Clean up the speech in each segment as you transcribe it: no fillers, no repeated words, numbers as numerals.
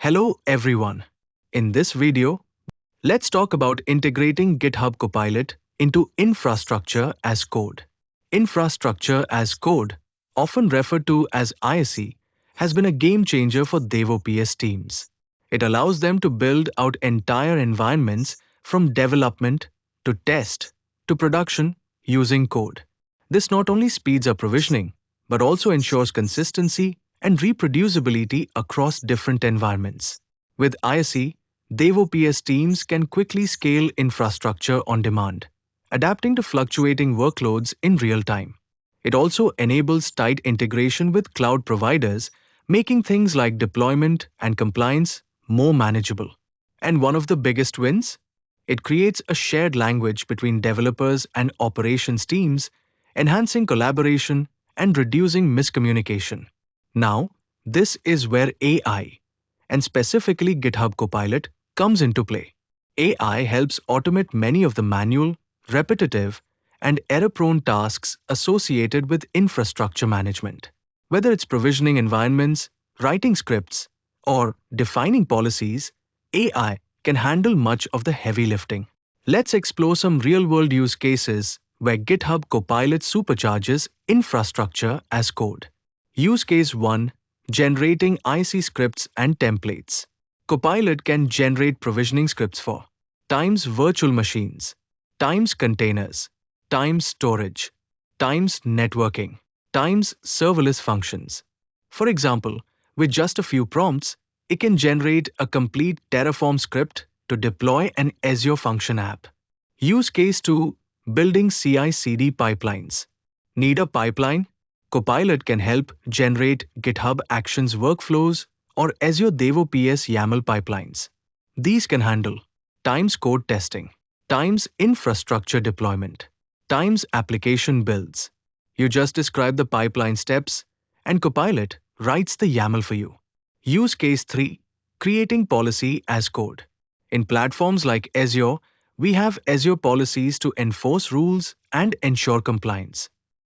Hello everyone. In this video, let's talk about integrating GitHub Copilot into infrastructure as code. Infrastructure as code, often referred to as ISE, has been a game changer for DevOps teams. It allows them to build out entire environments from development to test to production using code. This not only speeds up provisioning, but also ensures consistency and reproducibility across different environments. With ISE, DevOps teams can quickly scale infrastructure on demand, adapting to fluctuating workloads in real time. It also enables tight integration with cloud providers, making things like deployment and compliance more manageable. And one of the biggest wins? It creates a shared language between developers and operations teams, enhancing collaboration and reducing miscommunication. Now, this is where AI, and specifically GitHub Copilot, comes into play. AI helps automate many of the manual, repetitive, and error-prone tasks associated with infrastructure management. Whether it's provisioning environments, writing scripts, or defining policies, AI can handle much of the heavy lifting. Let's explore some real-world use cases where GitHub Copilot supercharges infrastructure as code. Use case 1. Generating IC scripts and templates. Copilot can generate provisioning scripts for times virtual machines, times containers, times storage, times networking, times serverless functions. For example, with just a few prompts, it can generate a complete Terraform script to deploy an Azure Function app. Use case 2. Building CI/CD pipelines. Need a pipeline? Copilot can help generate GitHub Actions workflows or Azure DevOps YAML pipelines. These can handle times code testing, times infrastructure deployment, times application builds. You just describe the pipeline steps, and Copilot writes the YAML for you. Use case 3. Creating policy as code. In platforms like Azure, we have Azure policies to enforce rules and ensure compliance.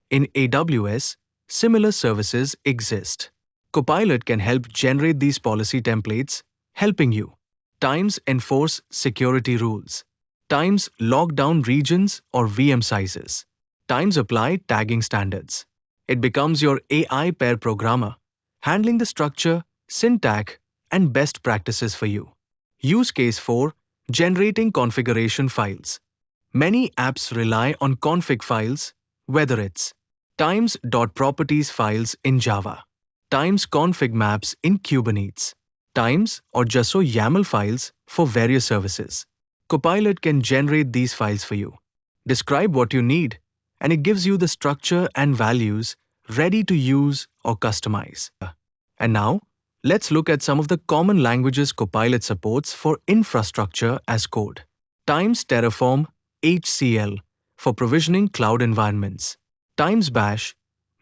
In AWS, similar services exist. Copilot can help generate these policy templates, helping you times enforce security rules, times lock down regions or VM sizes, times apply tagging standards. It becomes your AI pair programmer, handling the structure, syntax, and best practices for you. Use case 4. Generating configuration files. Many apps rely on config files, whether it's times.properties files in Java, times config maps in Kubernetes, times or just so YAML files for various services. Copilot can generate these files for you. Describe what you need, and it gives you the structure and values ready to use or customize. And now, let's look at some of the common languages Copilot supports for infrastructure as code. Times Terraform HCL for provisioning cloud environments. Times Bash,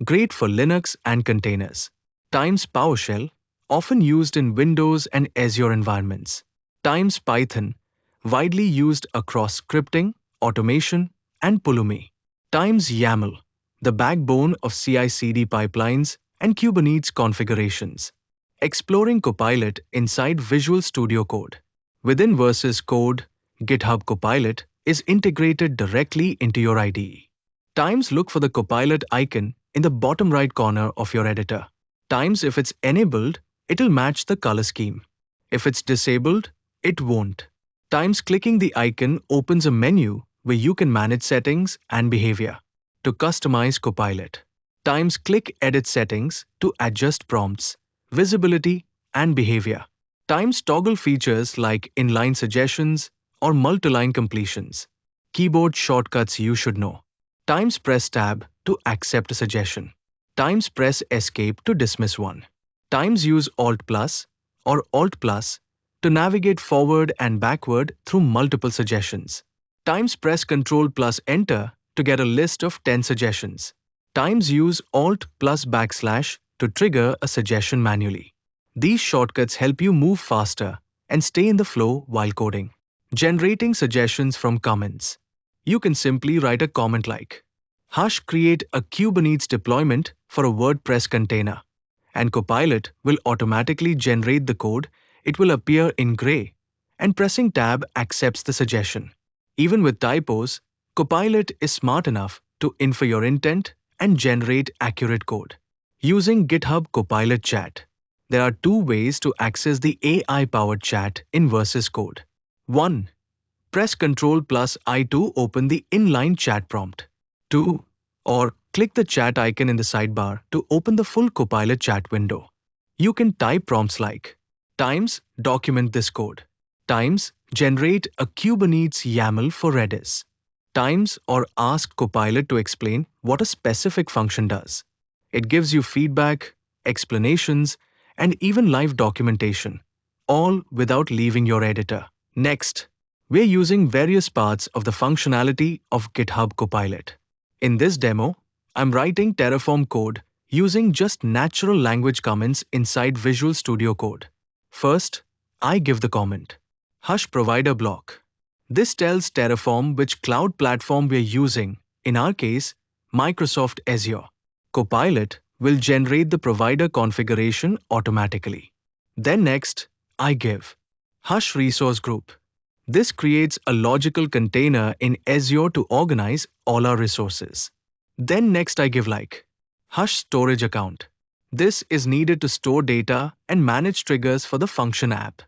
great for Linux and containers. Times PowerShell, often used in Windows and Azure environments. Times Python, widely used across scripting, automation, and Pulumi. Times YAML, the backbone of CI/CD pipelines and Kubernetes configurations. Exploring Copilot inside Visual Studio Code. Within Versus Code, GitHub Copilot is integrated directly into your IDE. Times look for the Copilot icon in the bottom right corner of your editor. Times if it's enabled, it'll match the color scheme. If it's disabled, it won't. Times clicking the icon opens a menu where you can manage settings and behavior. To customize Copilot, times click Edit Settings to adjust prompts, visibility, and behavior. Times toggle features like inline suggestions or multi-line completions. Keyboard shortcuts you should know. Times press Tab to accept a suggestion. Times press Escape to dismiss one. Times use Alt plus or Alt plus to navigate forward and backward through multiple suggestions. Times press Ctrl plus Enter to get a list of 10 suggestions. Times use Alt plus / to trigger a suggestion manually. These shortcuts help you move faster and stay in the flow while coding. Generating suggestions from comments. You can simply write a comment like, create a Kubernetes deployment for a WordPress container, and Copilot will automatically generate the code it will appear in gray, and pressing Tab accepts the suggestion. Even with typos, Copilot is smart enough to infer your intent and generate accurate code. Using GitHub Copilot Chat, there are two ways to access the AI-powered chat in Versus Code. 1. Press Ctrl plus I to open the inline chat prompt. 2. Or click the chat icon in the sidebar to open the full Copilot chat window. You can type prompts like times document this code, times generate a Kubernetes YAML for Redis, times or ask Copilot to explain what a specific function does. It gives you feedback, explanations, and even live documentation, all without leaving your editor. Next, we're using various parts of the functionality of GitHub Copilot. In this demo, I'm writing Terraform code using just natural language comments inside Visual Studio Code. First, I give the comment, Hush provider block. This tells Terraform which cloud platform we're using, in our case, Microsoft Azure. Copilot will generate the provider configuration automatically. Then next, I give Hush resource group. This creates a logical container in Azure to organize all our resources. Then next I give like Hush storage account. This is needed to store data and manage triggers for the function app.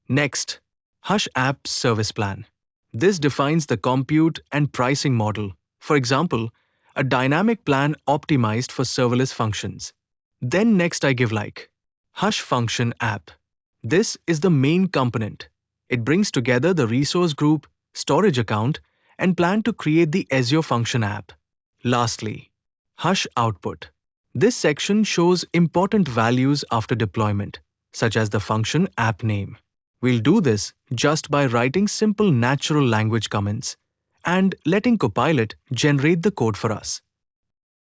Next, Hush app service plan. This defines the compute and pricing model. For example, a dynamic plan optimized for serverless functions. Then next I give like Hush function app. This is the main component. It brings together the resource group, storage account, and plan to create the Azure function app. Lastly, Hush output. This section shows important values after deployment, such as the function app name. We'll do this just by writing simple natural language comments and letting Copilot generate the code for us.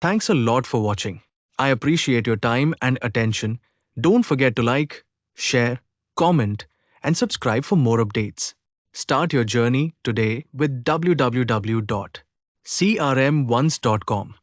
Thanks a lot for watching. I appreciate your time and attention. Don't forget to like, share, comment, and subscribe for more updates. Start your journey today with www.crm1s.com.